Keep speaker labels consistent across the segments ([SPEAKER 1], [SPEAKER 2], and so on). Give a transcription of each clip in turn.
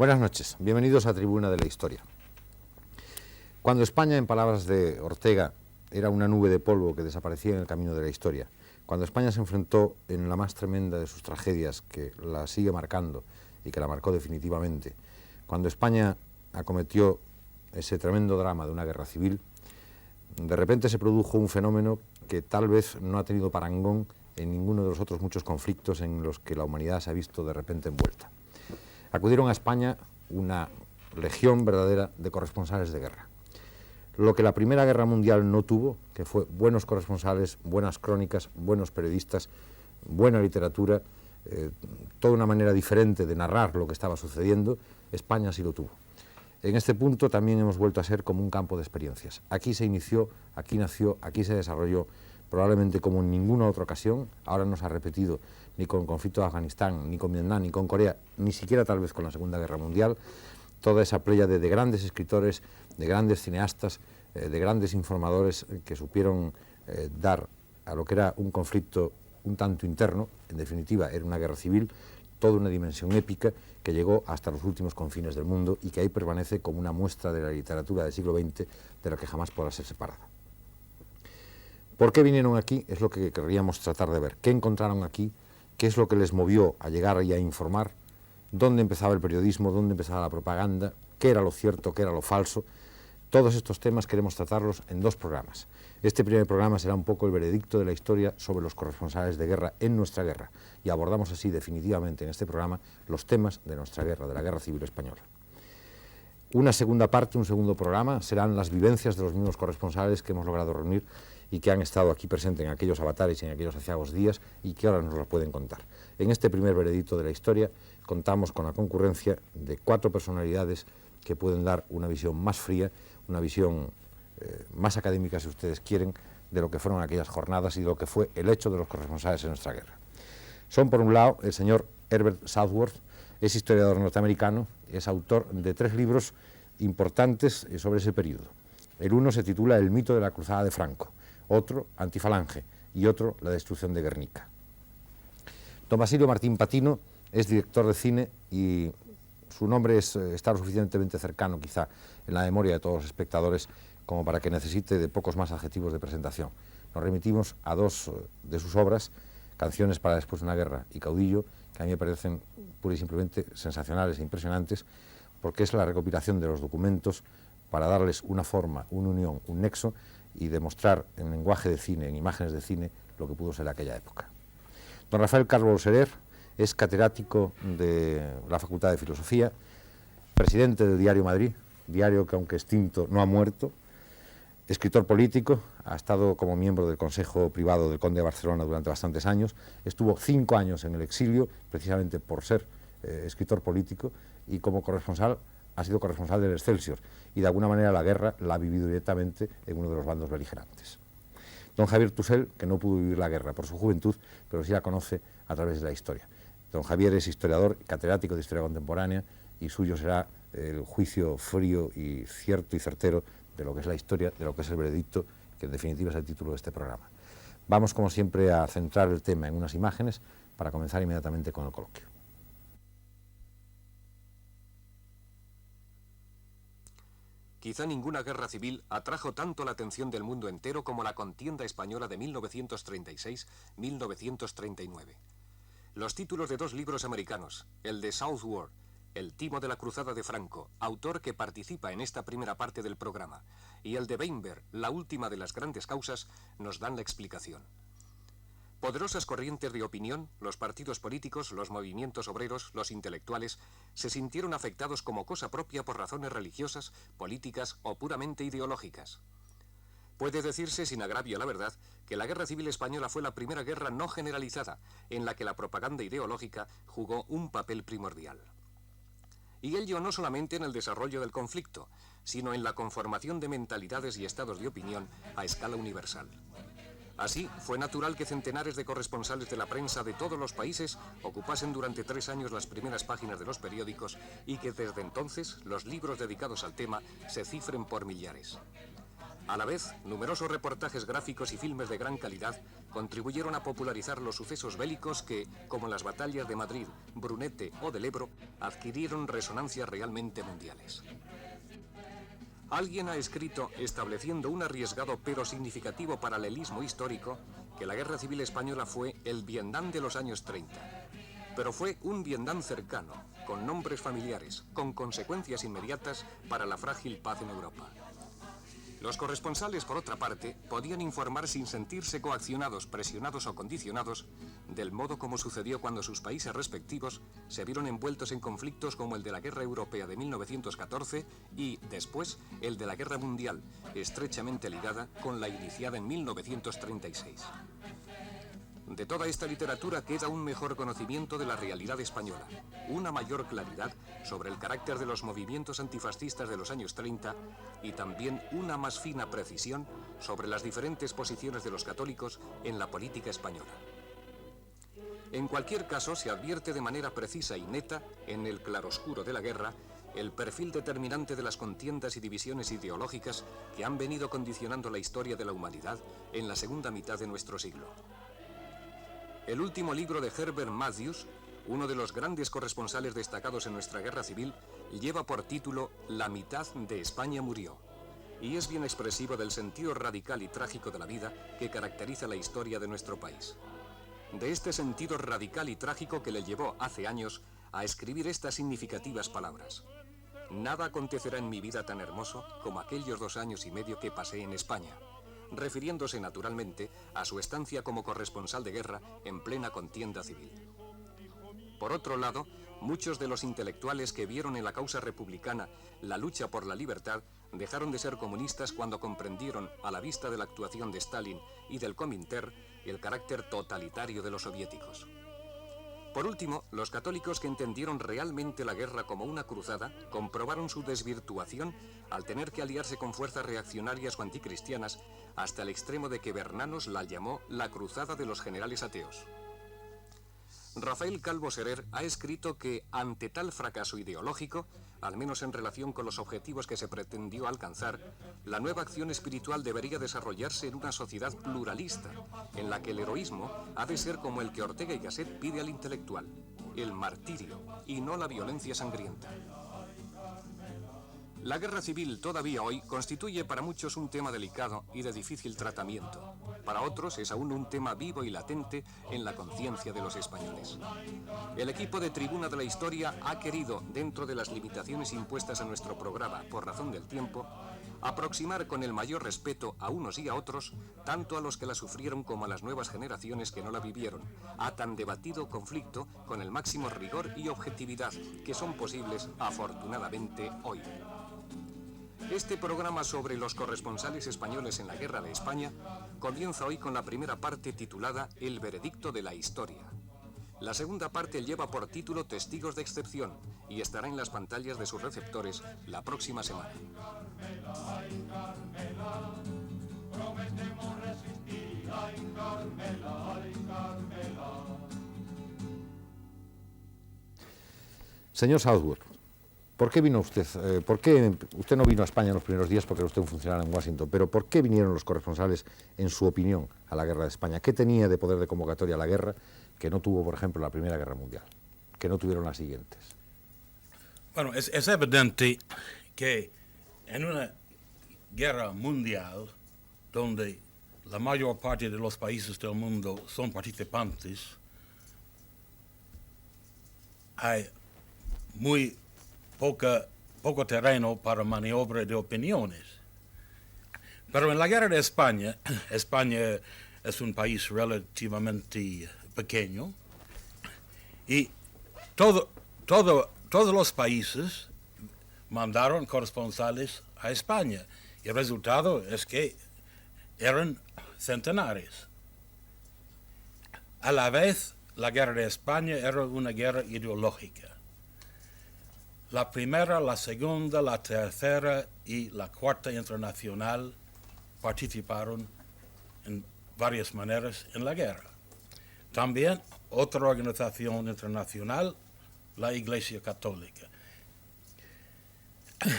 [SPEAKER 1] Buenas noches, bienvenidos a Tribuna de la Historia. Cuando España, en palabras de Ortega, era una nube de polvo que desaparecía en el camino de la historia, cuando España se enfrentó en la más tremenda de sus tragedias, que la sigue marcando y que la marcó definitivamente, cuando España acometió ese tremendo drama de una guerra civil, de repente se produjo un fenómeno que tal vez no ha tenido parangón en ninguno de los otros muchos conflictos en los que la humanidad se ha visto de repente envuelta. Acudieron a España una legión verdadera de corresponsales de guerra. Lo que la Primera Guerra Mundial no tuvo, que fue buenos corresponsales, buenas crónicas, buenos periodistas, buena literatura, toda una manera diferente de narrar lo que estaba sucediendo, España sí lo tuvo. En este punto también hemos vuelto a ser como un campo de experiencias. Aquí se inició, aquí nació, aquí se desarrolló, probablemente como en ninguna otra ocasión. Ahora no se ha repetido ni con el conflicto de Afganistán, ni con Vietnam, ni con Corea, ni siquiera tal vez con la Segunda Guerra Mundial. Toda esa pléyade de grandes escritores, de grandes cineastas, de grandes informadores que supieron dar a lo que era un conflicto un tanto interno, en definitiva era una guerra civil, toda una dimensión épica que llegó hasta los últimos confines del mundo y que ahí permanece como una muestra de la literatura del siglo XX de la que jamás podrá ser separada. ¿Por qué vinieron aquí? Es lo que querríamos tratar de ver. ¿Qué encontraron aquí? ¿Qué es lo que les movió a llegar y a informar? ¿Dónde empezaba el periodismo? ¿Dónde empezaba la propaganda? ¿Qué era lo cierto? ¿Qué era lo falso? Todos estos temas queremos tratarlos en dos programas. Este primer programa será un poco el veredicto de la historia sobre los corresponsales de guerra en nuestra guerra, y abordamos así definitivamente en este programa los temas de nuestra guerra, de la Guerra Civil Española. Una segunda parte, un segundo programa, serán las vivencias de los mismos corresponsales que hemos logrado reunir y que han estado aquí presentes en aquellos avatares y en aquellos aciagos días y que ahora nos lo pueden contar. En este primer veredicto de la historia contamos con la concurrencia de 4 personalidades que pueden dar una visión más fría, una visión más académica, si ustedes quieren, de lo que fueron aquellas jornadas y de lo que fue el hecho de los corresponsales en nuestra guerra. Son, por un lado, el señor Herbert Southworth, es historiador norteamericano, es autor de 3 libros importantes sobre ese periodo. El uno se titula El mito de la cruzada de Franco, otro Antifalange y otro La destrucción de Guernica. Don Basilio Martín Patino es director de cine y su nombre está lo suficientemente cercano quizá en la memoria de todos los espectadores como para que necesite de pocos más adjetivos de presentación. Nos remitimos a 2 de sus obras, Canciones para después de una guerra y Caudillo, que a mí me parecen pura y simplemente sensacionales e impresionantes, porque es la recopilación de los documentos para darles una forma, una unión, un nexo y demostrar en lenguaje de cine, en imágenes de cine, lo que pudo ser aquella época. Don Rafael Calvo Serer es catedrático de la Facultad de Filosofía, presidente del Diario Madrid, diario que aunque extinto no ha muerto, escritor político, ha estado como miembro del Consejo Privado del Conde de Barcelona durante bastantes años, estuvo 5 años en el exilio, precisamente por ser escritor político, y como corresponsal ha sido corresponsal del Excelsior, y de alguna manera la guerra la ha vivido directamente en uno de los bandos beligerantes. Don Javier Tusell, que no pudo vivir la guerra por su juventud, pero sí la conoce a través de la historia. Don Javier es historiador, catedrático de Historia Contemporánea, y suyo será el juicio frío y cierto y certero de lo que es la historia, de lo que es el veredicto, que en definitiva es el título de este programa. Vamos, como siempre, a centrar el tema en unas imágenes para comenzar inmediatamente con el coloquio.
[SPEAKER 2] Quizá ninguna guerra civil atrajo tanto la atención del mundo entero como la contienda española de 1936-1939. Los títulos de 2 libros americanos, el de Southworth, El timo de la cruzada de Franco, autor que participa en esta primera parte del programa, y el de Weinberg, La última de las grandes causas, nos dan la explicación. Poderosas corrientes de opinión, los partidos políticos, los movimientos obreros, los intelectuales, se sintieron afectados como cosa propia por razones religiosas, políticas o puramente ideológicas. Puede decirse, sin agravio a la verdad, que la Guerra Civil Española fue la primera guerra no generalizada, en la que la propaganda ideológica jugó un papel primordial. Y ello no solamente en el desarrollo del conflicto, sino en la conformación de mentalidades y estados de opinión a escala universal. Así, fue natural que centenares de corresponsales de la prensa de todos los países ocupasen durante 3 años las primeras páginas de los periódicos y que desde entonces los libros dedicados al tema se cifren por millares. A la vez, numerosos reportajes gráficos y filmes de gran calidad contribuyeron a popularizar los sucesos bélicos que, como las batallas de Madrid, Brunete o del Ebro, adquirieron resonancias realmente mundiales. Alguien ha escrito, estableciendo un arriesgado pero significativo paralelismo histórico, que la Guerra Civil Española fue el Vietnam de los años 30. Pero fue un Vietnam cercano, con nombres familiares, con consecuencias inmediatas para la frágil paz en Europa. Los corresponsales, por otra parte, podían informar sin sentirse coaccionados, presionados o condicionados del modo como sucedió cuando sus países respectivos se vieron envueltos en conflictos como el de la Guerra Europea de 1914 y, después, el de la Guerra Mundial, estrechamente ligada con la iniciada en 1936. De toda esta literatura queda un mejor conocimiento de la realidad española, una mayor claridad sobre el carácter de los movimientos antifascistas de los años 30 y también una más fina precisión sobre las diferentes posiciones de los católicos en la política española. En cualquier caso, se advierte de manera precisa y neta, en el claroscuro de la guerra, el perfil determinante de las contiendas y divisiones ideológicas que han venido condicionando la historia de la humanidad en la segunda mitad de nuestro siglo. El último libro de Herbert Matthews, uno de los grandes corresponsales destacados en nuestra guerra civil, lleva por título La mitad de España murió, y es bien expresivo del sentido radical y trágico de la vida que caracteriza la historia de nuestro país. De este sentido radical y trágico que le llevó hace años a escribir estas significativas palabras. Nada acontecerá en mi vida tan hermoso como aquellos 2 años y medio que pasé en España, refiriéndose naturalmente a su estancia como corresponsal de guerra en plena contienda civil. Por otro lado, muchos de los intelectuales que vieron en la causa republicana la lucha por la libertad dejaron de ser comunistas cuando comprendieron, a la vista de la actuación de Stalin y del Comintern, el carácter totalitario de los soviéticos. Por último, los católicos que entendieron realmente la guerra como una cruzada comprobaron su desvirtuación al tener que aliarse con fuerzas reaccionarias o anticristianas hasta el extremo de que Bernanos la llamó la cruzada de los generales ateos. Rafael Calvo Serer ha escrito que, ante tal fracaso ideológico, al menos en relación con los objetivos que se pretendió alcanzar, la nueva acción espiritual debería desarrollarse en una sociedad pluralista, en la que el heroísmo ha de ser como el que Ortega y Gasset pide al intelectual, el martirio, y no la violencia sangrienta. La guerra civil todavía hoy constituye para muchos un tema delicado y de difícil tratamiento. Para otros es aún un tema vivo y latente en la conciencia de los españoles. El equipo de Tribuna de la Historia ha querido, dentro de las limitaciones impuestas a nuestro programa por razón del tiempo, aproximar con el mayor respeto a unos y a otros, tanto a los que la sufrieron como a las nuevas generaciones que no la vivieron, a tan debatido conflicto con el máximo rigor y objetividad que son posibles, afortunadamente, hoy. Este programa sobre los corresponsales españoles en la Guerra de España comienza hoy con la primera parte titulada El veredicto de la historia. La segunda parte lleva por título Testigos de excepción y estará en las pantallas de sus receptores la próxima semana.
[SPEAKER 1] Señor Southworth, ¿por qué vino usted? ¿Por qué usted no vino a España en los primeros días porque era usted un funcionario en Washington? Pero ¿por qué vinieron los corresponsales, en su opinión, a la guerra de España? ¿Qué tenía de poder de convocatoria la guerra que no tuvo, por ejemplo, la Primera Guerra Mundial? Que no tuvieron las siguientes.
[SPEAKER 3] Bueno, es evidente que en una guerra mundial, donde la mayor parte de los países del mundo son participantes, hay muy poco terreno para maniobra de opiniones. Pero en la guerra de España, España es un país relativamente pequeño y todos los países mandaron corresponsales a España y el resultado es que eran centenares. A la vez, la guerra de España era una guerra ideológica. La primera, la segunda, la tercera y la cuarta internacional participaron en varias maneras en la guerra. También otra organización internacional, la Iglesia Católica.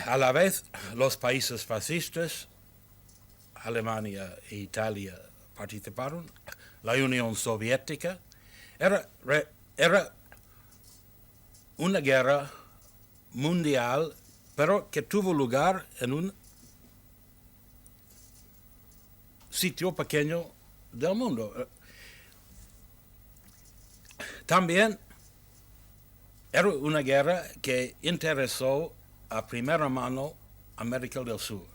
[SPEAKER 3] A la vez, los países fascistas Alemania e Italia participaron, la Unión Soviética. Era una guerra mundial, pero que tuvo lugar en un sitio pequeño del mundo. También era una guerra que interesó a primera mano América del Sur.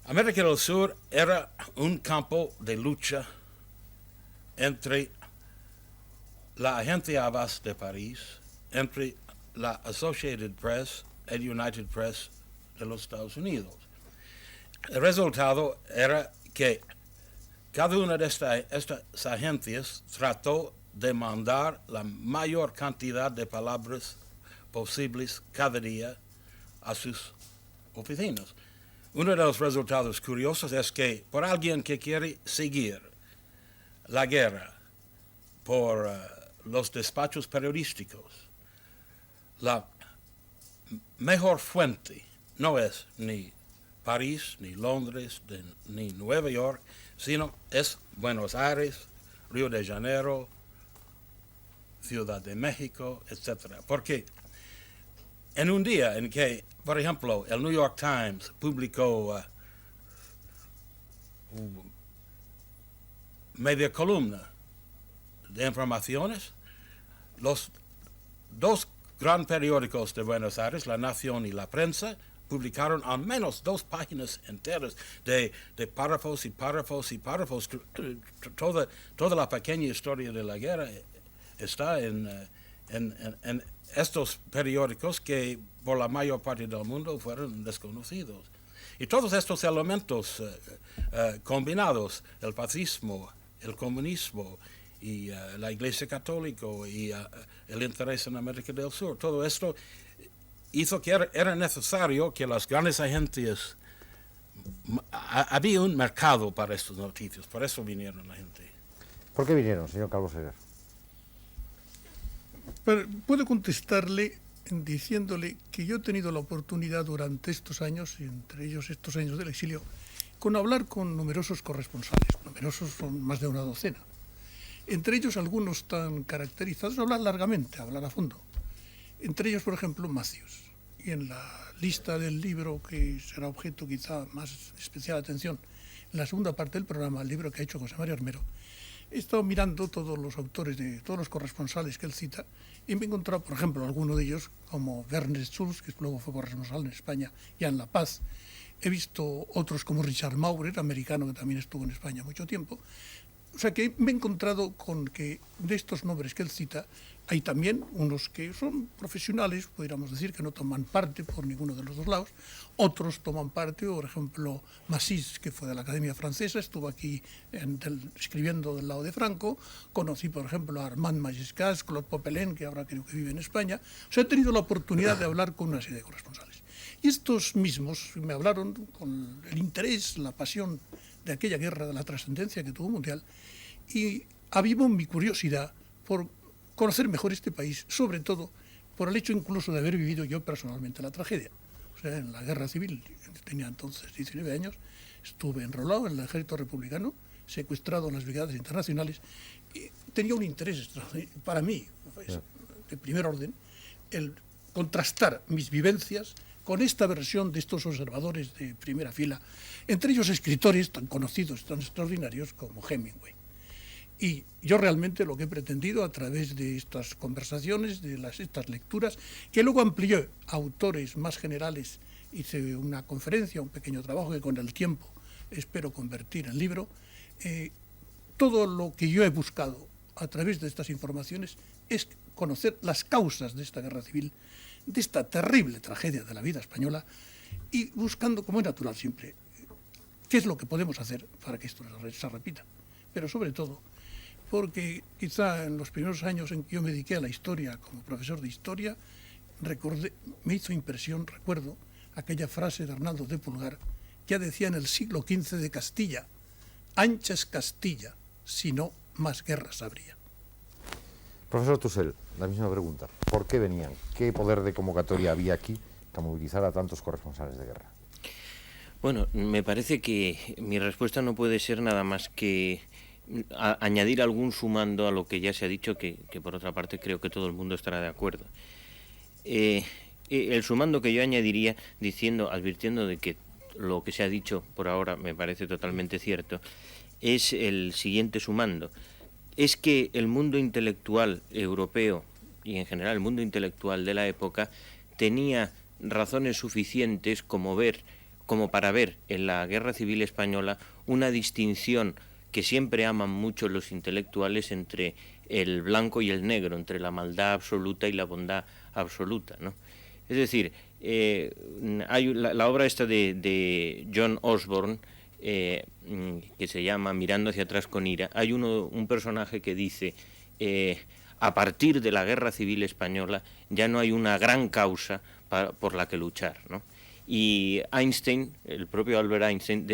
[SPEAKER 3] América del Sur era un campo de lucha entre la agencia Havas de París, entre la Associated Press y el United Press de los Estados Unidos. El resultado era que cada una de estas agencias trató de mandar la mayor cantidad de palabras posibles cada día a sus oficinas. Uno de los resultados curiosos es que por alguien que quiere seguir la guerra por los despachos periodísticos, la mejor fuente no es ni París, ni Londres, ni Nueva York, sino es Buenos Aires, Río de Janeiro, Ciudad de México, etc. Porque en un día en que, por ejemplo, el New York Times publicó media columna de informaciones, los dos gran periódicos de Buenos Aires, La Nación y La Prensa, publicaron al menos 2 páginas enteras de párrafos y párrafos y párrafos. Toda la pequeña historia de la guerra está en estos periódicos que por la mayor parte del mundo fueron desconocidos. Y todos estos elementos combinados, el fascismo, el comunismo y la Iglesia Católica y el interés en América del Sur, todo esto hizo que era necesario que las grandes agencias, había un mercado para estas noticias, por eso vinieron la gente.
[SPEAKER 1] ¿Por qué vinieron, señor Calvo Seguer?
[SPEAKER 4] Puedo contestarle diciéndole que yo he tenido la oportunidad durante estos años, y entre ellos estos años del exilio, hablar con numerosos corresponsales, numerosos son más de una docena. Entre ellos algunos tan caracterizados, hablar largamente, hablar a fondo. Entre ellos, por ejemplo, Matthews. Y en la lista del libro, que será objeto quizá más especial atención, en la segunda parte del programa, el libro que ha hecho José María Armero, he estado mirando todos los autores, todos los corresponsales que él cita, y me he encontrado, por ejemplo, alguno de ellos, como Werner Schulz, que luego fue corresponsal en España, ya en La Paz. He visto otros como Richard Maurer, americano, que también estuvo en España mucho tiempo. O sea que me he encontrado con que de estos nombres que él cita, hay también unos que son profesionales, podríamos decir, que no toman parte por ninguno de los dos lados. Otros toman parte, por ejemplo, Massis, que fue de la Academia Francesa, estuvo aquí escribiendo del lado de Franco. Conocí, por ejemplo, a Armand Majescas, Claude Popelin, que ahora creo que vive en España. O sea, he tenido la oportunidad de hablar con una serie de corresponsales. Y estos mismos me hablaron con el interés, la pasión de aquella guerra, de la trascendencia que tuvo mundial, y avivó mi curiosidad por conocer mejor este país, sobre todo por el hecho incluso de haber vivido yo personalmente la tragedia. O sea, en la guerra civil, tenía entonces 19 años, estuve enrolado en el ejército republicano, secuestrado en las brigadas internacionales, y tenía un interés para mí, de primer orden, el contrastar mis vivencias con esta versión de estos observadores de primera fila, entre ellos escritores tan conocidos, tan extraordinarios como Hemingway. Y yo realmente lo que he pretendido a través de estas conversaciones, de estas lecturas, que luego amplié a autores más generales, hice una conferencia, un pequeño trabajo que con el tiempo espero convertir en libro, todo lo que yo he buscado a través de estas informaciones es conocer las causas de esta guerra civil, de esta terrible tragedia de la vida española, y buscando, como es natural siempre, qué es lo que podemos hacer para que esto se repita. Pero sobre todo, porque quizá en los primeros años en que yo me dediqué a la historia como profesor de historia, me hizo impresión, recuerdo, aquella frase de Arnaldo de Pulgar, que ya decía en el siglo XV de Castilla: ancha es Castilla, si no, más guerras habría.
[SPEAKER 1] Profesor Tusell, la misma pregunta. ¿Por qué venían? ¿Qué poder de convocatoria había aquí para movilizar a tantos corresponsales de guerra?
[SPEAKER 5] Bueno, me parece que mi respuesta no puede ser nada más que añadir algún sumando a lo que ya se ha dicho, que por otra parte creo que todo el mundo estará de acuerdo. El sumando que yo añadiría, advirtiendo de que lo que se ha dicho por ahora me parece totalmente cierto, es el siguiente sumando. Es que el mundo intelectual europeo y en general el mundo intelectual de la época tenía razones suficientes como para ver en la Guerra Civil Española una distinción que siempre aman mucho los intelectuales entre el blanco y el negro, entre la maldad absoluta y la bondad absoluta, ¿no? Es decir, hay la obra esta de John Osborne, que se llama Mirando hacia atrás con ira. Hay un personaje que dice, a partir de la Guerra Civil Española ya no hay una gran causa por la que luchar, ¿no? Y Einstein, el propio Albert Einstein,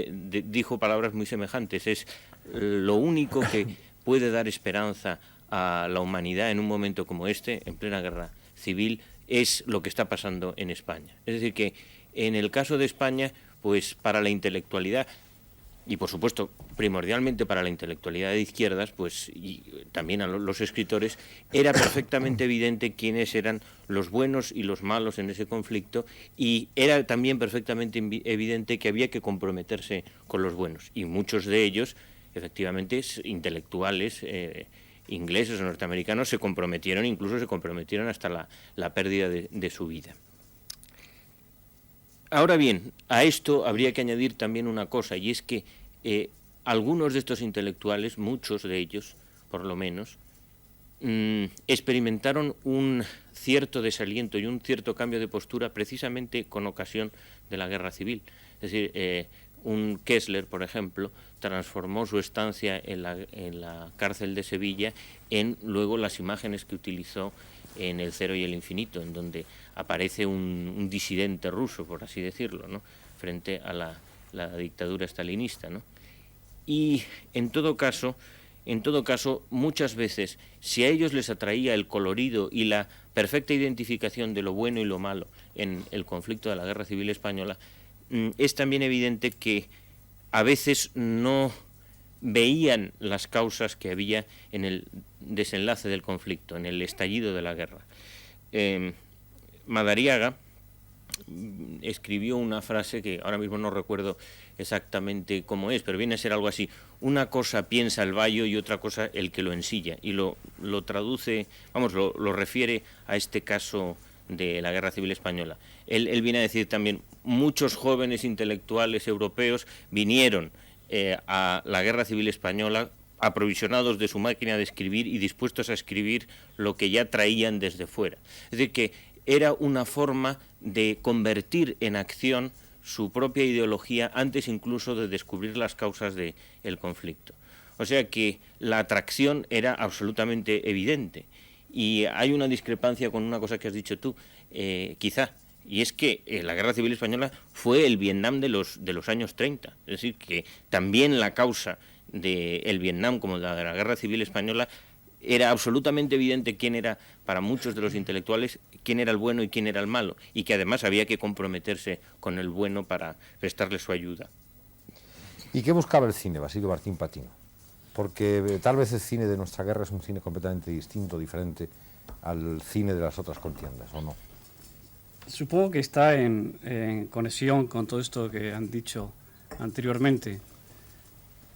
[SPEAKER 5] dijo palabras muy semejantes. Es lo único que puede dar esperanza a la humanidad en un momento como este, en plena guerra civil, es lo que está pasando en España. Es decir, que en el caso de España, pues para la intelectualidad, y por supuesto primordialmente para la intelectualidad de izquierdas, pues y también a los escritores, era perfectamente evidente quiénes eran los buenos y los malos en ese conflicto, y era también perfectamente evidente que había que comprometerse con los buenos, y muchos de ellos, efectivamente, intelectuales ingleses o norteamericanos, incluso se comprometieron hasta la pérdida de su vida. Ahora bien, a esto habría que añadir también una cosa, y es que algunos de estos intelectuales, muchos de ellos, por lo menos, experimentaron un cierto desaliento y un cierto cambio de postura precisamente con ocasión de la Guerra Civil. Es decir, un Kessler, por ejemplo, transformó su estancia en la cárcel de Sevilla en luego las imágenes que utilizó en El Cero y el Infinito, en donde aparece un disidente ruso, por así decirlo, ¿no?, frente a la dictadura estalinista, ¿no? Y en todo caso, muchas veces, si a ellos les atraía el colorido y la perfecta identificación de lo bueno y lo malo en el conflicto de la Guerra Civil Española, es también evidente que a veces no veían las causas que había en el desenlace del conflicto, en el estallido de la guerra. Madariaga escribió una frase que ahora mismo no recuerdo exactamente cómo es, pero viene a ser algo así: una cosa piensa el bayo y otra cosa el que lo ensilla, y lo traduce, lo refiere a este caso de la Guerra Civil Española. Él viene a decir también, muchos jóvenes intelectuales europeos vinieron a la Guerra Civil Española aprovisionados de su máquina de escribir y dispuestos a escribir lo que ya traían desde fuera. Es decir, que era una forma de convertir en acción su propia ideología antes incluso de descubrir las causas del conflicto. O sea que la atracción era absolutamente evidente. Y hay una discrepancia con una cosa que has dicho tú, quizá, y es que la Guerra Civil Española fue el Vietnam de los años 30. Es decir, que también la causa del Vietnam como la de la Guerra Civil Española era absolutamente evidente quién era, para muchos de los intelectuales, quién era el bueno y quién era el malo, y que además había que comprometerse con el bueno para prestarle su ayuda.
[SPEAKER 1] ¿Y qué buscaba el cine, Basilio Martín Patino? Porque tal vez el cine de nuestra guerra es un cine completamente distinto, diferente al cine de las otras contiendas, ¿o no?
[SPEAKER 6] Supongo que está en conexión con todo esto que han dicho anteriormente.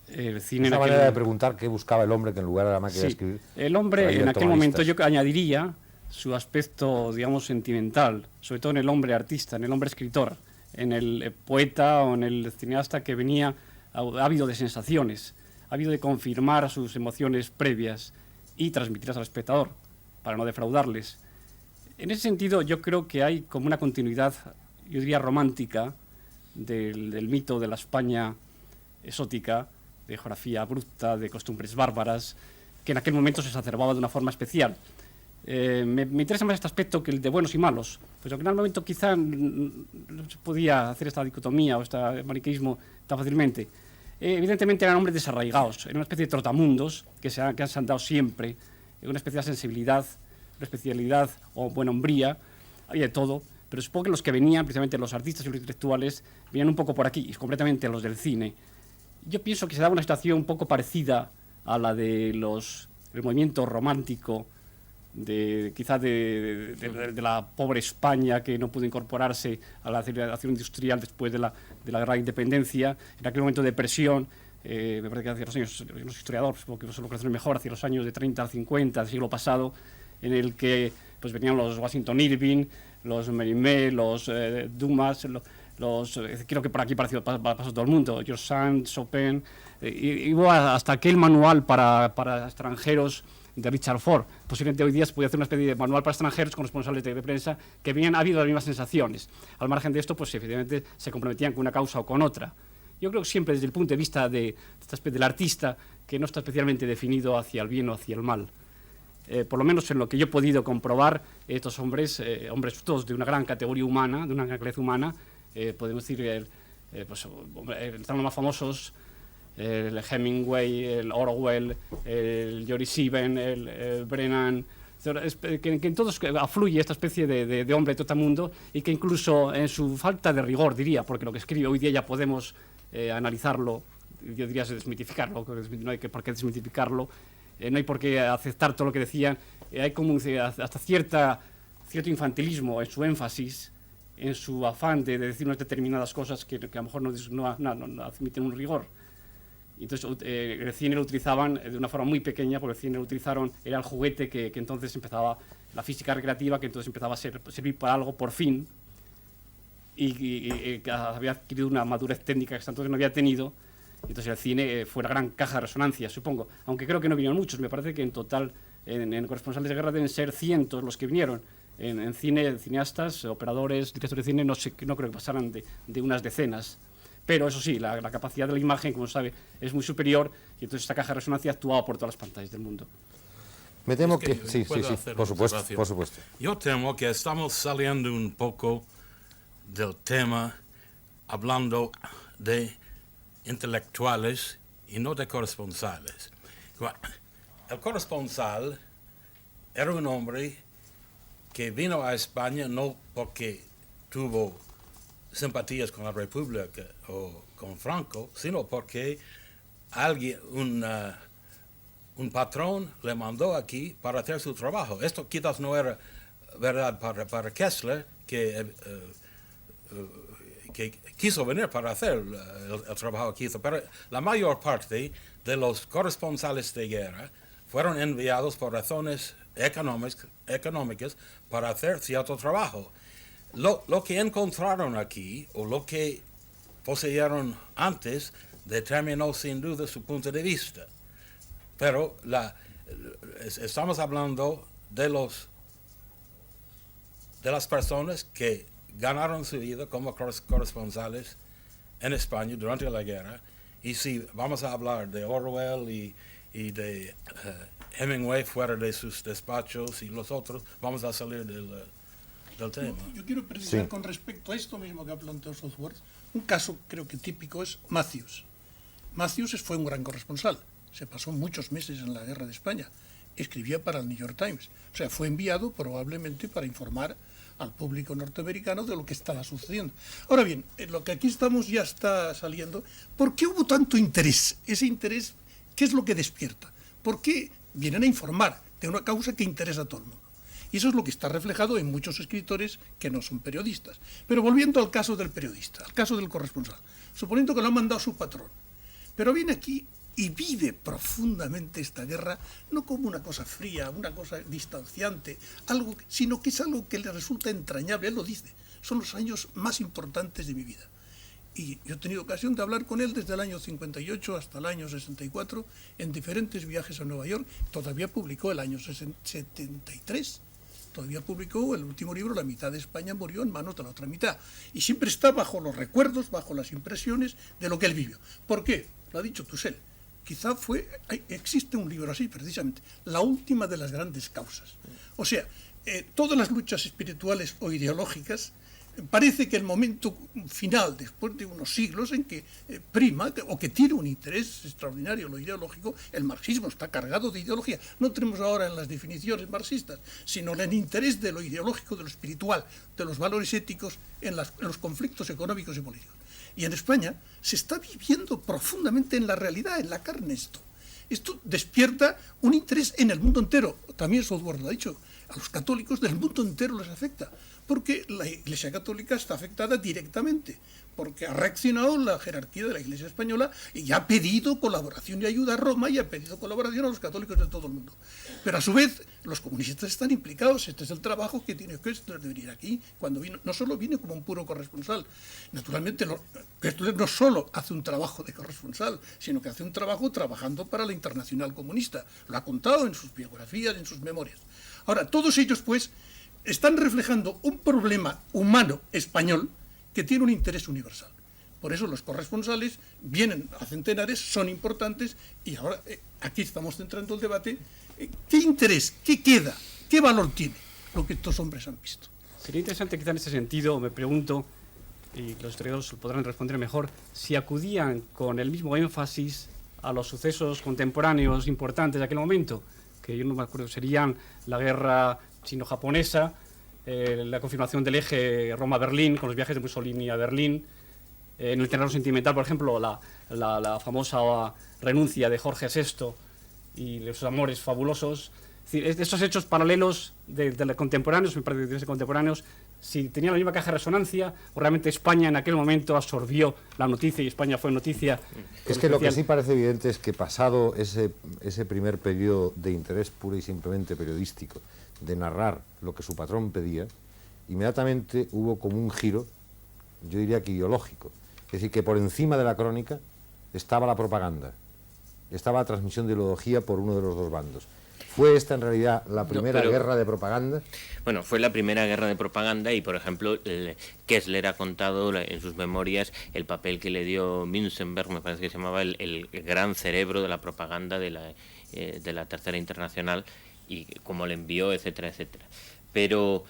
[SPEAKER 6] El cine
[SPEAKER 1] es una manera de preguntar qué buscaba el hombre, que en lugar de la máquina de escribir...
[SPEAKER 6] El hombre en aquel momento, yo añadiría su aspecto, digamos, sentimental, sobre todo en el hombre artista, en el hombre escritor, en el poeta o en el cineasta que venía ávido de sensaciones, ávido de confirmar sus emociones previas y transmitirlas al espectador, para no defraudarles. En ese sentido, yo creo que hay como una continuidad, yo diría romántica, del mito de la España exótica, de geografía abrupta, de costumbres bárbaras, que en aquel momento se exacerbaba de una forma especial. Me interesa más este aspecto que el de buenos y malos, pues aunque en aquel momento quizá no se podía hacer esta dicotomía o este maniqueísmo tan fácilmente. Evidentemente eran hombres desarraigados, eran una especie de trotamundos que han andado siempre, una especial sensibilidad, una especialidad o buena hombría, había de todo, pero supongo que los que venían, precisamente los artistas y los intelectuales, venían un poco por aquí, y completamente los del cine. Yo pienso que se daba una situación un poco parecida a la de el movimiento romántico, quizás de la pobre España que no pudo incorporarse a la civilización industrial después de la Guerra de Independencia, en aquel momento de depresión, me parece que hacia los años, los historiadores, porque no se lo conocen mejor, hacia los años de 30 al 50 del siglo pasado, en el que pues venían los Washington Irving, los Mérimée, los Dumas, creo que por aquí pasó todo el mundo, George Sand, Chopin, y hubo hasta aquel manual para extranjeros de Richard Ford. Posiblemente hoy día se puede hacer una especie de manual para extranjeros con responsables de prensa que habían habido las mismas sensaciones. Al margen de esto, pues efectivamente se comprometían con una causa o con otra. Yo creo que siempre desde el punto de vista del artista, que no está especialmente definido hacia el bien o hacia el mal. Por lo menos en lo que yo he podido comprobar, estos hombres todos de una gran categoría humana, de una gran calidad humana, podemos decir, están los más famosos, el Hemingway, el Orwell, el Joris Sieben, el Brennan, que en todos afluye esta especie de hombre de todo el mundo, y que incluso en su falta de rigor, diría, porque lo que escribe hoy día ya podemos analizarlo, yo diría desmitificarlo, no hay por qué desmitificarlo, no hay por qué aceptar todo lo que decían, hay como hasta cierto infantilismo en su énfasis, en su afán de decir unas determinadas cosas que a lo mejor no admiten un rigor. Entonces el cine lo utilizaban de una forma muy pequeña, porque el cine lo utilizaron, era el juguete que entonces empezaba, la física recreativa, que entonces empezaba a servir para algo por fin, y que había adquirido una madurez técnica que hasta entonces no había tenido. Entonces el cine fue la gran caja de resonancia, supongo, aunque creo que no vinieron muchos. Me parece que en total en Corresponsales de Guerra deben ser cientos los que vinieron. En cine, cineastas, operadores, directores de cine, no creo que pasaran de unas decenas. Pero eso sí, la capacidad de la imagen, como se sabe, es muy superior, y entonces esta caja de resonancia actuaba por todas las pantallas del mundo.
[SPEAKER 1] Me temo
[SPEAKER 3] que
[SPEAKER 1] sí, por supuesto.
[SPEAKER 3] Yo temo que estamos saliendo un poco del tema, hablando de intelectuales y no de corresponsales. El corresponsal era un hombre que vino a España no porque tuvo simpatías con la República o con Franco, sino porque un patrón le mandó aquí para hacer su trabajo. Esto quizás no era verdad para Kessler, que quiso venir para hacer el trabajo que hizo, pero la mayor parte de los corresponsales de guerra fueron enviados por razones económicas para hacer cierto trabajo. Lo que encontraron aquí, o lo que poseyeron antes, determinó sin duda su punto de vista. Pero estamos hablando de las personas que ganaron su vida como corresponsales en España durante la guerra. Y si vamos a hablar de Orwell y de Hemingway fuera de sus despachos y los otros, vamos a salir del tema.
[SPEAKER 4] Yo quiero precisar con respecto a esto mismo que ha planteado Southworth, un caso creo que típico es Matthews. Matthews fue un gran corresponsal, se pasó muchos meses en la guerra de España, escribía para el New York Times, o sea, fue enviado probablemente para informar al público norteamericano de lo que estaba sucediendo. Ahora bien, lo que aquí estamos ya está saliendo. ¿Por qué hubo tanto interés? Ese interés, ¿qué es lo que despierta? ¿Por qué vienen a informar de una causa que interesa a todo el mundo? Y eso es lo que está reflejado en muchos escritores que no son periodistas. Pero volviendo al caso del periodista, al caso del corresponsal, suponiendo que lo ha mandado su patrón, pero viene aquí y vive profundamente esta guerra, no como una cosa fría, una cosa distanciante, sino que es algo que le resulta entrañable. Él lo dice, son los años más importantes de mi vida. Y yo he tenido ocasión de hablar con él desde el año 58 hasta el año 64, en diferentes viajes a Nueva York. Todavía publicó el año 73, todavía publicó el último libro, La mitad de España murió en manos de la otra mitad. Y siempre está bajo los recuerdos, bajo las impresiones de lo que él vivió. ¿Por qué? Lo ha dicho Toussaint. Quizá existe un libro así, precisamente, La última de las grandes causas. O sea, todas las luchas espirituales o ideológicas parece que el momento final, después de unos siglos en que prima, o que tiene un interés extraordinario lo ideológico, el marxismo está cargado de ideología. No tenemos ahora en las definiciones marxistas, sino en el interés de lo ideológico, de lo espiritual, de los valores éticos en los conflictos económicos y políticos. Y en España se está viviendo profundamente en la realidad, en la carne esto. Esto despierta un interés en el mundo entero. También Southworth lo ha dicho. A los católicos del mundo entero les afecta, porque la Iglesia Católica está afectada directamente, porque ha reaccionado la jerarquía de la Iglesia española y ha pedido colaboración y ayuda a Roma y ha pedido colaboración a los católicos de todo el mundo. Pero a su vez, los comunistas están implicados. Este es el trabajo que tiene Koestler de venir aquí. Cuando vino, no solo viene como un puro corresponsal. Naturalmente, Koestler no solo hace un trabajo de corresponsal, sino que hace un trabajo trabajando para la Internacional Comunista. Lo ha contado en sus biografías, en sus memorias. Ahora, todos ellos, pues, están reflejando un problema humano español que tiene un interés universal. Por eso los corresponsales vienen a centenares, son importantes, y ahora aquí estamos centrando el debate. ¿Qué interés, qué queda, qué valor tiene lo que estos hombres han visto?
[SPEAKER 6] Sería interesante quizá en ese sentido, me pregunto, y los historiadores podrán responder mejor, si acudían con el mismo énfasis a los sucesos contemporáneos importantes de aquel momento, que yo no me acuerdo, serían la guerra chino-japonesa, la confirmación del eje Roma-Berlín, con los viajes de Mussolini a Berlín, en el terreno sentimental, por ejemplo, la famosa renuncia de Jorge VI y los amores fabulosos. Es decir, estos hechos paralelos de contemporáneos, me parece de contemporáneos, si tenían la misma caja de resonancia o realmente España en aquel momento absorbió la noticia y España fue noticia.
[SPEAKER 1] Es que lo que sí parece evidente es que pasado ese primer periodo de interés puro y simplemente periodístico, de narrar lo que su patrón pedía, inmediatamente hubo como un giro, yo diría que ideológico. Es decir, que por encima de la crónica estaba la propaganda, estaba la transmisión de ideología por uno de los dos bandos. ¿Fue esta en realidad la primera guerra de propaganda?
[SPEAKER 5] Bueno, fue la primera guerra de propaganda y, por ejemplo, Koestler ha contado en sus memorias el papel que le dio Münzenberg, me parece que se llamaba el gran cerebro de la propaganda de la Tercera Internacional, y cómo le envió, etcétera, etcétera. Pero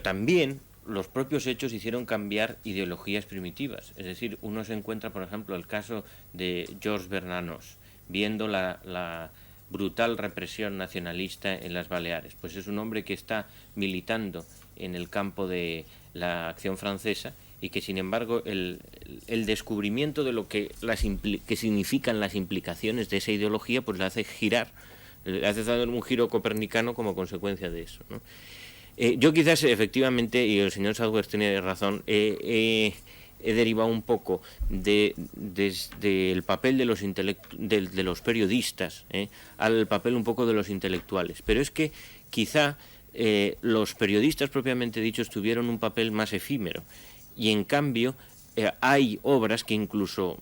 [SPEAKER 5] también los propios hechos hicieron cambiar ideologías primitivas. Es decir, uno se encuentra, por ejemplo, el caso de Georges Bernanos, viendo la brutal represión nacionalista en las Baleares. Pues es un hombre que está militando en el campo de la acción francesa y que, sin embargo, el descubrimiento de lo que significan las implicaciones de esa ideología, pues le hace girar, le hace dar un giro copernicano como consecuencia de eso, ¿no? Yo quizás, efectivamente, y el señor Southworth tiene razón, he derivado un poco desde el papel de los periodistas al papel un poco de los intelectuales. Pero es que quizá los periodistas propiamente dichos tuvieron un papel más efímero y en cambio hay obras que incluso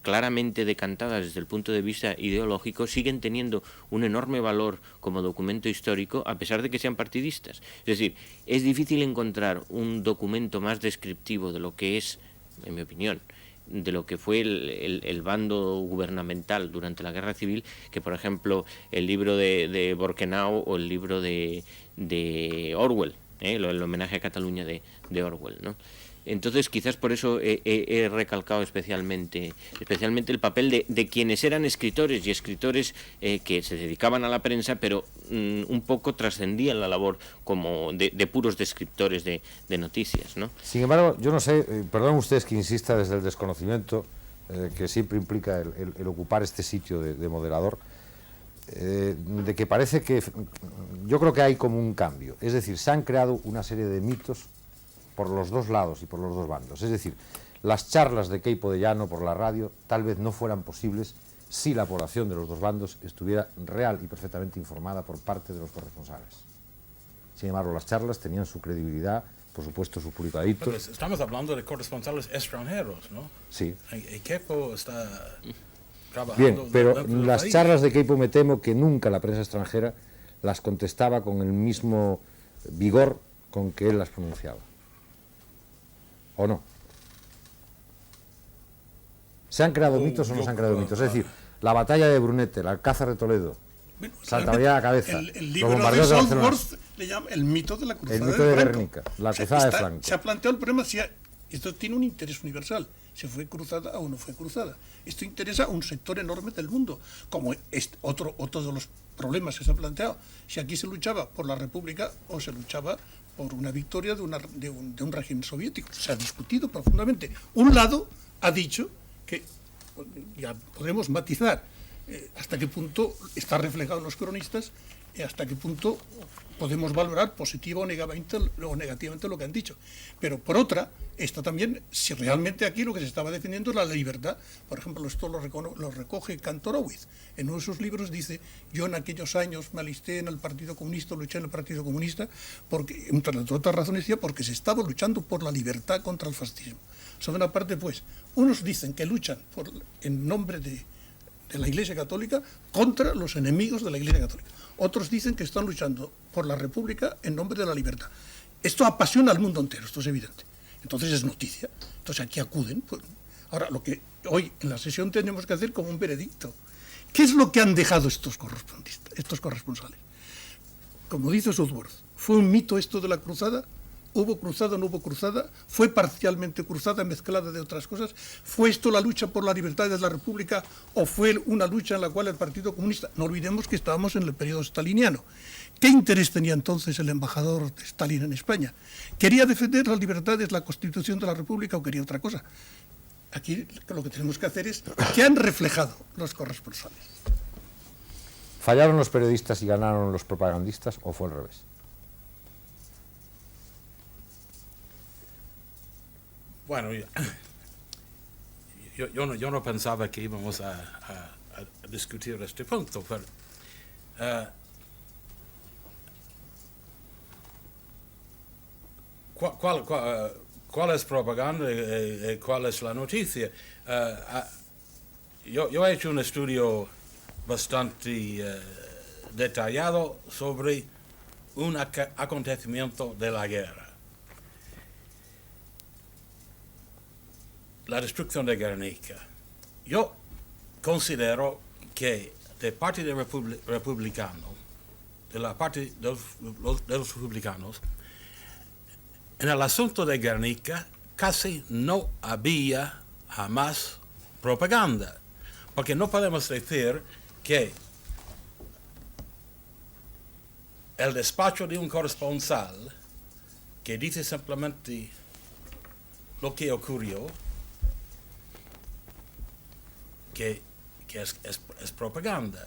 [SPEAKER 5] claramente decantadas desde el punto de vista ideológico siguen teniendo un enorme valor como documento histórico a pesar de que sean partidistas. Es decir, es difícil encontrar un documento más descriptivo de lo que es, en mi opinión, de lo que fue el bando gubernamental durante la Guerra Civil, que por ejemplo el libro de Borkenau o el libro de Orwell, el homenaje a Cataluña de Orwell, ¿no? Entonces quizás por eso he recalcado especialmente el papel de quienes eran escritores y escritores que se dedicaban a la prensa, pero un poco trascendían la labor como de puros descriptores de noticias, ¿no?
[SPEAKER 1] Sin embargo, yo no sé, perdón ustedes que insista desde el desconocimiento, que siempre implica el ocupar este sitio de moderador, de que parece que yo creo que hay como un cambio. Es decir, se han creado una serie de mitos por los dos lados y por los dos bandos. Es decir, las charlas de Queipo de Llano por la radio tal vez no fueran posibles si la población de los dos bandos estuviera real y perfectamente informada por parte de los corresponsales. Sin embargo, las charlas tenían su credibilidad, por supuesto, su público adicto.
[SPEAKER 3] Pero estamos hablando de corresponsales extranjeros, ¿no?
[SPEAKER 1] Sí.
[SPEAKER 3] Queipo está trabajando...
[SPEAKER 1] Bien, pero las charlas de Queipo me temo que nunca la prensa extranjera las contestaba con el mismo vigor con que él las pronunciaba. ¿O no? ¿Se han creado mitos o no se han creado mitos? Es decir, la batalla de Brunete, el Alcázar de Toledo, Santa María de la Cabeza,
[SPEAKER 4] el libro de Southworth le llama el mito de la cruzada
[SPEAKER 1] el mito de
[SPEAKER 4] Franco.
[SPEAKER 1] Guernica, la cruzada de Franco.
[SPEAKER 4] Se ha planteado el problema si esto tiene un interés universal, si fue cruzada o no fue cruzada. Esto interesa a un sector enorme del mundo, como otro de los problemas que se ha planteado. Si aquí se luchaba por la República o se luchaba por una victoria de un régimen soviético. Se ha discutido profundamente. Un lado ha dicho que, ya podemos matizar hasta qué punto está reflejado en los cronistas y hasta qué punto podemos valorar positiva o negativamente lo que han dicho. Pero por otra, está también, si realmente aquí lo que se estaba defendiendo es la libertad. Por ejemplo, esto lo recoge Kantorowicz. En uno de sus libros dice: yo en aquellos años me alisté en el Partido Comunista, luché en el Partido Comunista, porque, entre otras razones, decía, porque se estaba luchando por la libertad contra el fascismo. Sobre una parte, pues, unos dicen que luchan en nombre de la Iglesia Católica contra los enemigos de la Iglesia Católica. Otros dicen que están luchando por la República en nombre de la libertad. Esto apasiona al mundo entero, esto es evidente. Entonces es noticia. Entonces aquí acuden. Pues, ahora, lo que hoy en la sesión tenemos que hacer como un veredicto. ¿Qué es lo que han dejado estos corresponsales? Como dice Southworth, ¿fue un mito esto de la cruzada? ¿Hubo cruzada o no hubo cruzada? ¿Fue parcialmente cruzada, mezclada de otras cosas? ¿Fue esto la lucha por la libertad de la República o fue una lucha en la cual el Partido Comunista? No olvidemos que estábamos en el periodo staliniano. ¿Qué interés tenía entonces el embajador de Stalin en España? ¿Quería defender las libertades, la Constitución de la República o quería otra cosa? Aquí lo que tenemos que hacer es ¿qué han reflejado los corresponsales?
[SPEAKER 1] ¿Fallaron los periodistas y ganaron los propagandistas o fue al revés?
[SPEAKER 3] Bueno, yo no pensaba que íbamos a discutir este punto, pero ¿cuál es propaganda y cuál es la noticia? Yo he hecho un estudio bastante detallado sobre un acontecimiento de la guerra. La destrucción de Guernica. Yo considero que de parte de republicanos, de la parte de los republicanos, en el asunto de Guernica casi no había jamás propaganda, porque no podemos decir que el despacho de un corresponsal que dice simplemente lo que ocurrió, que es propaganda.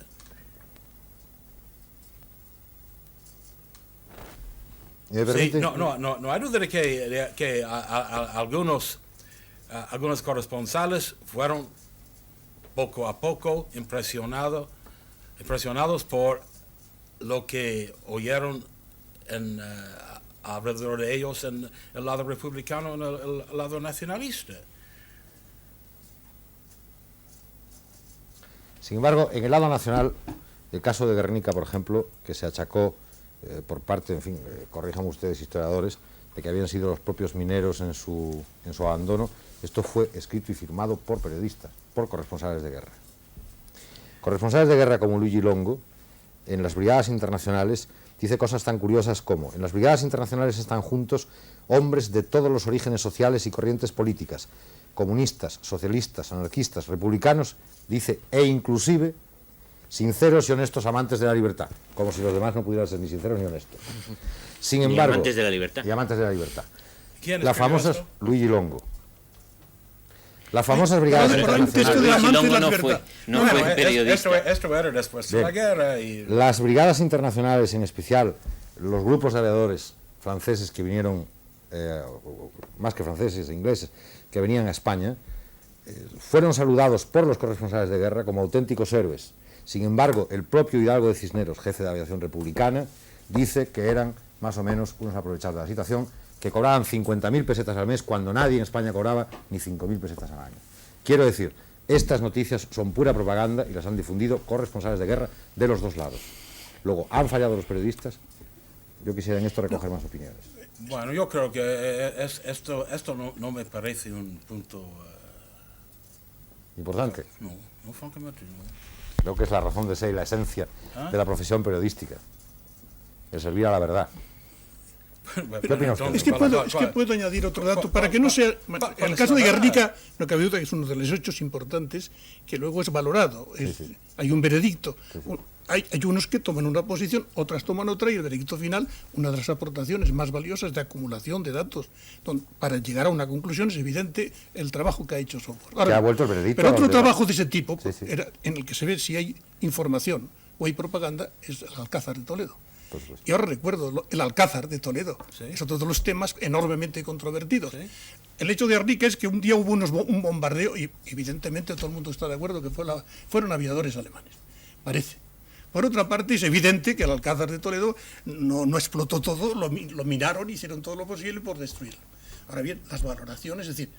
[SPEAKER 3] Sí, no hay duda de que algunos corresponsales fueron poco a poco impresionados por lo que oyeron alrededor de ellos en el lado republicano y en el lado nacionalista.
[SPEAKER 1] Sin embargo, en el lado nacional, el caso de Guernica, por ejemplo, que se achacó por parte, en fin, corrijan ustedes historiadores, de que habían sido los propios mineros en su abandono, esto fue escrito y firmado por periodistas, por corresponsales de guerra. Corresponsales de guerra como Luigi Longo, en las brigadas internacionales, dice cosas tan curiosas como: en las brigadas internacionales están juntos hombres de todos los orígenes sociales y corrientes políticas, comunistas, socialistas, anarquistas, republicanos, dice, e inclusive sinceros y honestos amantes de la libertad, como si los demás no pudieran ser ni sinceros ni honestos. Sin embargo,
[SPEAKER 5] y amantes de la libertad.
[SPEAKER 1] Y amantes de la libertad.
[SPEAKER 3] ¿Quién
[SPEAKER 1] Las famosas Luigi Longo. Las famosas brigadas
[SPEAKER 5] internacionales. No fue periodista.
[SPEAKER 3] Esto era después de la guerra.
[SPEAKER 1] Las brigadas internacionales, en especial los grupos de aviadores franceses que vinieron, más que franceses, ingleses, que venían a España, fueron saludados por los corresponsales de guerra como auténticos héroes. Sin embargo, el propio Hidalgo de Cisneros, jefe de aviación republicana, dice que eran más o menos unos aprovechados de la situación, que cobraban 50.000 pesetas al mes cuando nadie en España cobraba ni 5.000 pesetas al año. Quiero decir, estas noticias son pura propaganda y las han difundido corresponsales de guerra de los dos lados. Luego, ¿han fallado los periodistas? Yo quisiera en esto recoger más opiniones.
[SPEAKER 3] Bueno, yo creo que esto no me parece un punto
[SPEAKER 1] importante.
[SPEAKER 3] No, francamente no.
[SPEAKER 1] Creo que es la razón de ser y la esencia de la profesión periodística. el servir a la verdad. ¿Qué opina usted?
[SPEAKER 4] Es que puedo añadir otro dato para que no sea... En el caso de Guernica, no cabe duda que es uno de los hechos importantes que luego es valorado. Hay un veredicto. Hay unos que toman una posición, otras toman otra, y el veredicto final, una de las aportaciones más valiosas de acumulación de datos para llegar a una conclusión, es evidente el trabajo que ha hecho Software.
[SPEAKER 1] Ahora, ¿que ha vuelto el veredicto?
[SPEAKER 4] Pero otro trabajo de ese tipo, era en el que se ve si hay información o hay propaganda, es el Alcázar de Toledo. Y ahora recuerdo el Alcázar de Toledo, es otro de los temas enormemente controvertidos. Sí. El hecho de Guernica es que un día hubo un bombardeo, y evidentemente todo el mundo está de acuerdo que fueron aviadores alemanes, parece. Por otra parte, es evidente que el Alcázar de Toledo no explotó todo, lo minaron, hicieron todo lo posible por destruirlo. Ahora bien, las valoraciones, es decir,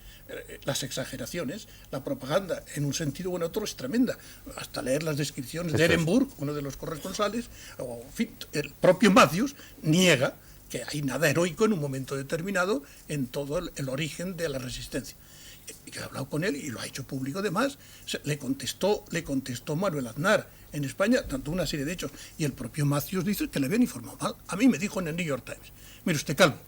[SPEAKER 4] las exageraciones, la propaganda en un sentido o en otro es tremenda. Hasta leer las descripciones de Ehrenburg, uno de los corresponsales, o en fin, el propio Matthews niega que hay nada heroico en un momento determinado en todo el origen de la resistencia. Yo he hablado con él y lo ha hecho público además. Le contestó Manuel Aznar en España, tanto una serie de hechos, y el propio Matthews dice que le habían informado mal. A mí me dijo en el New York Times: mire usted, Calvo,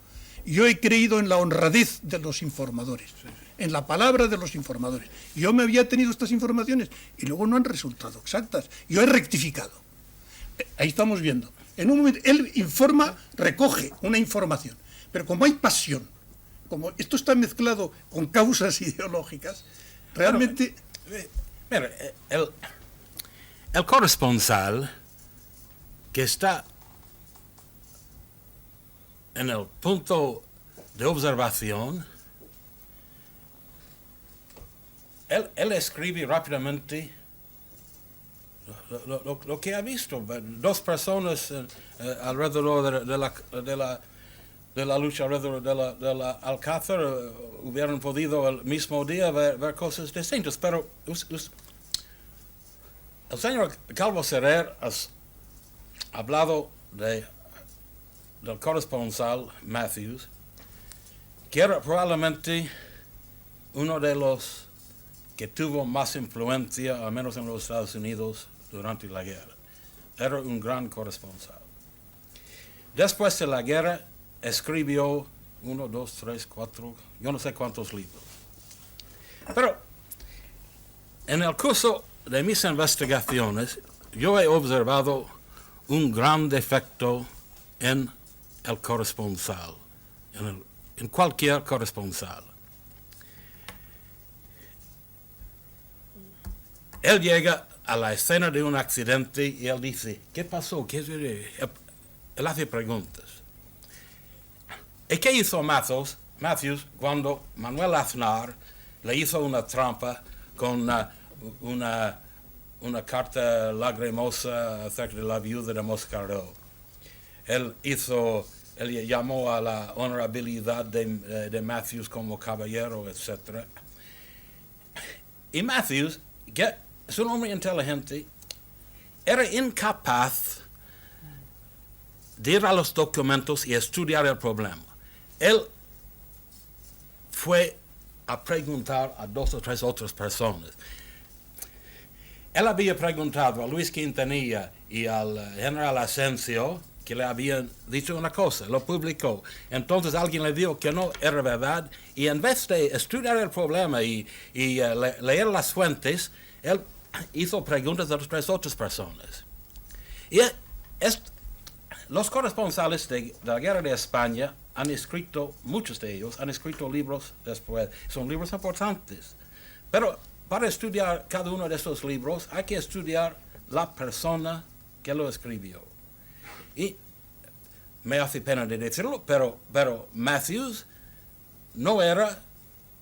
[SPEAKER 4] yo he creído en la honradez de los informadores, en la palabra de los informadores. Yo me había tenido estas informaciones y luego no han resultado exactas. Yo he rectificado. Ahí estamos viendo. En un momento, él informa, recoge una información, pero como hay pasión, como esto está mezclado con causas ideológicas, realmente...
[SPEAKER 3] Mira, el corresponsal que está en el punto de observación, él escribe rápidamente lo que ha visto. Dos personas alrededor de la lucha alrededor de la Alcázar hubieran podido el mismo día ver cosas distintas, pero el señor Calvo Soler ha hablado del corresponsal Matthews, que era probablemente uno de los que tuvo más influencia, al menos en los Estados Unidos, durante la guerra. Era un gran corresponsal. Después de la guerra, escribió 1, 2, 3, 4, yo no sé cuántos libros. Pero en el curso de mis investigaciones, yo he observado un gran defecto en el corresponsal, en cualquier corresponsal. Él llega a la escena de un accidente y él dice: ¿qué pasó? Él hace preguntas. ¿Y qué hizo Matthews cuando Manuel Aznar le hizo una trampa con una carta lagrimosa acerca de la viuda de Moscardó? Él llamó a la honorabilidad de Matthews como caballero, etc. Y Matthews, que es un hombre inteligente, era incapaz de ir a los documentos y estudiar el problema. Él fue a preguntar a 2 o 3 otras personas. Él había preguntado a Luis Quintanilla y al general Asensio, que le habían dicho una cosa, lo publicó. Entonces alguien le dijo que no era verdad, y en vez de estudiar el problema y leer las fuentes, él hizo preguntas a las 3 otras personas. Y los corresponsales de la guerra de España han escrito, muchos de ellos han escrito libros después, son libros importantes. Pero para estudiar cada uno de estos libros hay que estudiar la persona que lo escribió. Y me hace pena de decirlo, pero Matthews no era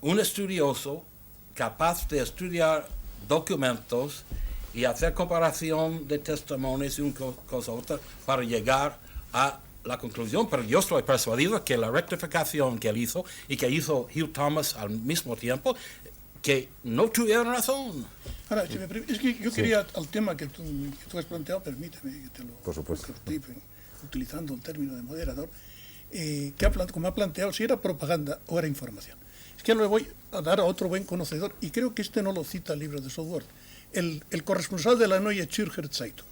[SPEAKER 3] un estudioso capaz de estudiar documentos y hacer comparación de testimonios y una cosa u otra para llegar a la conclusión. Pero yo estoy persuadido que la rectificación que él hizo y que hizo Hugh Thomas al mismo tiempo, que no tuvieron razón.
[SPEAKER 4] Ahora, si me es que yo quería, al tema que tú has planteado, permíteme que te lo...
[SPEAKER 1] Por supuesto.
[SPEAKER 4] Estoy utilizando un término de moderador, como ha planteado, si era propaganda o era información. Es que le voy a dar a otro buen conocedor, y creo que no lo cita el libro de Software, el corresponsal de la Neue Zürcher Zeitung,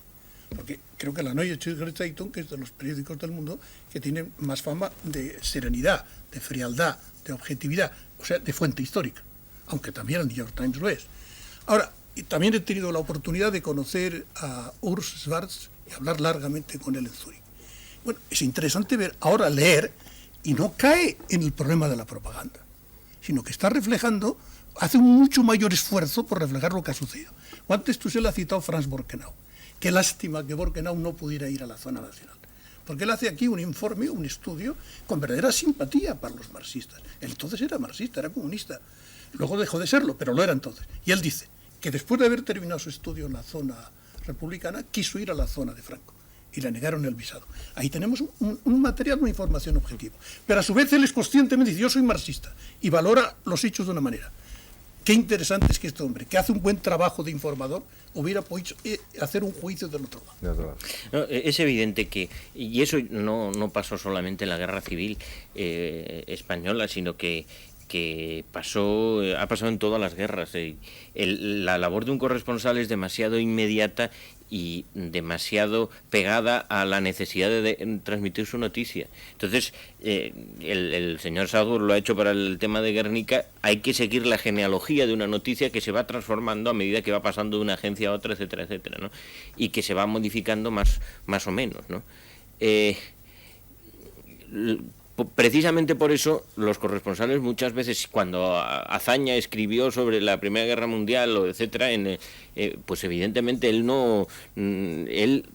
[SPEAKER 4] porque creo que la Neue Zürcher Zeitung, que es de los periódicos del mundo que tiene más fama de serenidad, de frialdad, de objetividad, o sea, de fuente histórica, aunque también el New York Times lo es. Ahora, y también he tenido la oportunidad de conocer a Urs Schwarz y hablar largamente con él en Zúrich. Bueno, es interesante ver, ahora leer, y no cae en el problema de la propaganda, sino que está reflejando, hace un mucho mayor esfuerzo por reflejar lo que ha sucedido. Antes tú se le ha citado Franz Borkenau. Qué lástima que Borkenau no pudiera ir a la zona nacional, porque él hace aquí un informe, un estudio con verdadera simpatía para los marxistas. Él entonces era marxista, era comunista, luego dejó de serlo, pero lo era entonces. Y él dice que después de haber terminado su estudio en la zona republicana, quiso ir a la zona de Franco y le negaron el visado. Ahí tenemos un material, una información objetiva. Pero a su vez él es conscientemente, dice, yo soy marxista, y valora los hechos de una manera. Qué interesante es que este hombre, que hace un buen trabajo de informador, hubiera podido hacer un juicio del otro lado.
[SPEAKER 5] No, es evidente que, y eso no pasó solamente en la Guerra Civil española, sino que ha pasado en todas las guerras. La labor de un corresponsal es demasiado inmediata y demasiado pegada a la necesidad de transmitir su noticia. Entonces, el señor Southworth lo ha hecho para el tema de Guernica. Hay que seguir la genealogía de una noticia que se va transformando a medida que va pasando de una agencia a otra, etcétera, etcétera, ¿no? Y que se va modificando más o menos, ¿no? Precisamente por eso los corresponsales muchas veces, cuando Azaña escribió sobre la Primera Guerra Mundial o etcétera, pues evidentemente él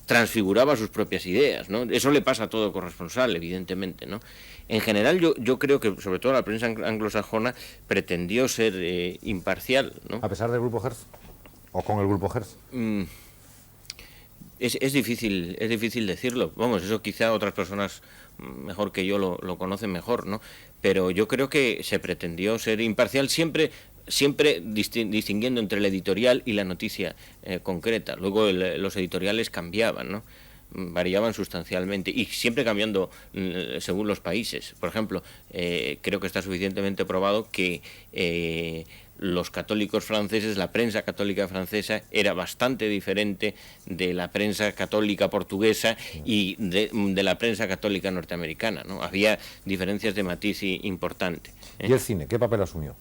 [SPEAKER 5] transfiguraba sus propias ideas, ¿no? Eso le pasa a todo corresponsal, evidentemente, ¿no? En general yo creo que sobre todo la prensa anglosajona pretendió ser imparcial, ¿no?
[SPEAKER 1] ¿A pesar del Grupo Herz? ¿O con el Grupo Herz?
[SPEAKER 5] Es difícil decirlo. Vamos, eso quizá otras personas mejor que yo lo conocen mejor, ¿no? Pero yo creo que se pretendió ser imparcial siempre distinguiendo entre el editorial y la noticia concreta. Luego los editoriales cambiaban, ¿no? Variaban sustancialmente y siempre cambiando según los países. Por ejemplo, creo que está suficientemente probado que los católicos franceses, la prensa católica francesa era bastante diferente de la prensa católica portuguesa y de la prensa católica norteamericana, ¿no? Había diferencias de matiz importante.
[SPEAKER 1] ¿Y el cine? ¿Qué papel asumió?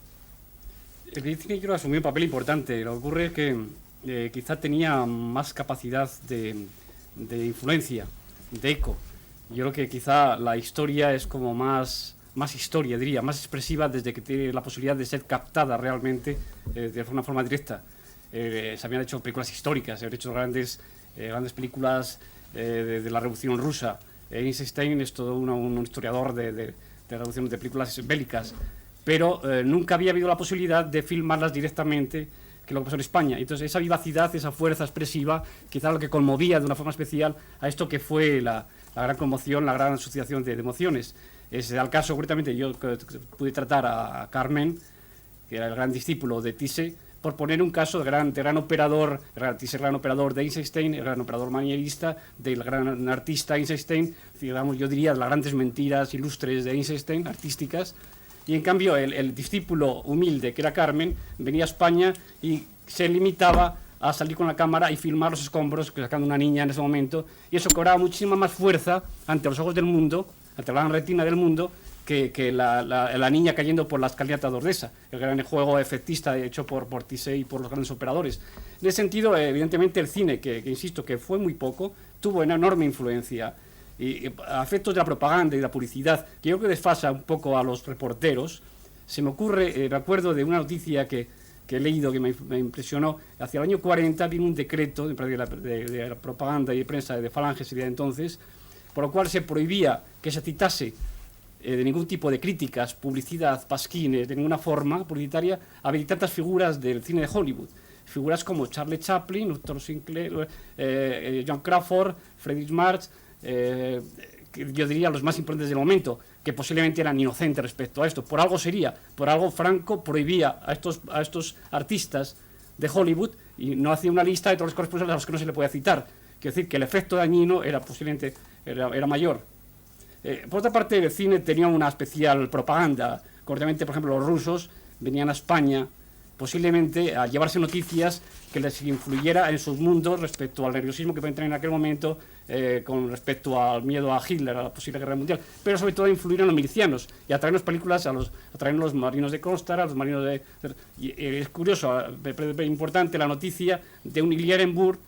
[SPEAKER 6] El cine yo creo que asumió un papel importante. Lo que ocurre es que quizá tenía más capacidad de influencia, de eco. Yo creo que quizá la historia es como más historia, diría, más expresiva desde que tiene la posibilidad de ser captada realmente de una forma directa. Se habían hecho películas históricas, se habían hecho grandes películas de la Revolución Rusa. Eisenstein es todo un historiador de la revolución, de películas bélicas, pero nunca había habido la posibilidad de filmarlas directamente, que es lo que pasó en España. Entonces esa vivacidad, esa fuerza expresiva, quizá lo que conmovía de una forma especial a esto que fue la gran conmoción, la gran asociación de emociones. Se da el caso, concretamente, yo pude tratar a Carmen, que era el gran discípulo de Thysse, por poner un caso de gran operador, Thysse, el gran operador de Eisenstein, el gran operador manierista, del gran artista Eisenstein, digamos, yo diría las grandes mentiras ilustres de Eisenstein, artísticas, y en cambio el discípulo humilde, que era Carmen, venía a España y se limitaba a salir con la cámara y filmar los escombros, sacando una niña en ese momento, y eso cobraba muchísima más fuerza ante los ojos del mundo, ante la gran retina del mundo, que la niña cayendo por la escalinata de Ordesa, el gran juego efectista hecho por Thysse y por los grandes operadores. En ese sentido, evidentemente, el cine, que insisto, que fue muy poco, tuvo una enorme influencia, y a efectos de la propaganda y de la publicidad, que yo creo que desfasa un poco a los reporteros. Se me ocurre, me acuerdo de una noticia que he leído, que me impresionó. Hacia el año 40 vino un decreto de la propaganda y de prensa de Falange, sería entonces, por lo cual se prohibía que se citase de ningún tipo de críticas, publicidad, pasquines, de ninguna forma publicitaria, a tantas figuras del cine de Hollywood. Figuras como Charlie Chaplin, Dr. Sinclair, John Crawford, Friedrich Marx, yo diría los más importantes del momento, que posiblemente eran inocentes respecto a esto. Por algo Franco prohibía a estos artistas de Hollywood y no hacía una lista de todos los corresponsales a los que no se le podía citar. Quiero decir que el efecto dañino era posiblemente era mayor. Por otra parte, el cine tenía una especial propaganda. Concretamente, por ejemplo, los rusos venían a España posiblemente a llevarse noticias que les influyera en sus mundos respecto al nerviosismo que pueden tener en aquel momento con respecto al miedo a Hitler, a la posible guerra mundial, pero sobre todo a influir en los milicianos y a traernos películas, a traernos los marinos de Kronstadt, a los marinos de... es curioso, importante la noticia de un Ilierenburg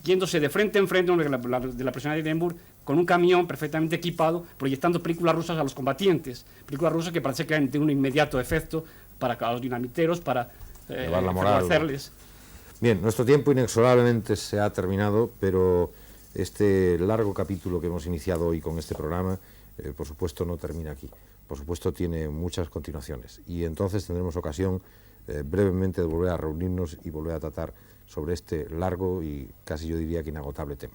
[SPEAKER 6] yéndose de frente en frente de la prisión de Ilierenburg con un camión perfectamente equipado, proyectando películas rusas a los combatientes, películas rusas que parece que han de un inmediato efecto para los dinamiteros, para
[SPEAKER 1] llevar la moral.
[SPEAKER 6] hacerles.
[SPEAKER 1] Bien, nuestro tiempo inexorablemente se ha terminado, pero este largo capítulo que hemos iniciado hoy con este programa, por supuesto no termina aquí, por supuesto tiene muchas continuaciones, y entonces tendremos ocasión brevemente de volver a reunirnos y volver a tratar sobre este largo y casi yo diría que inagotable tema.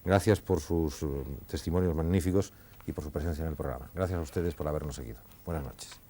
[SPEAKER 1] Gracias por sus testimonios magníficos y por su presencia en el programa. Gracias a ustedes por habernos seguido. Buenas noches.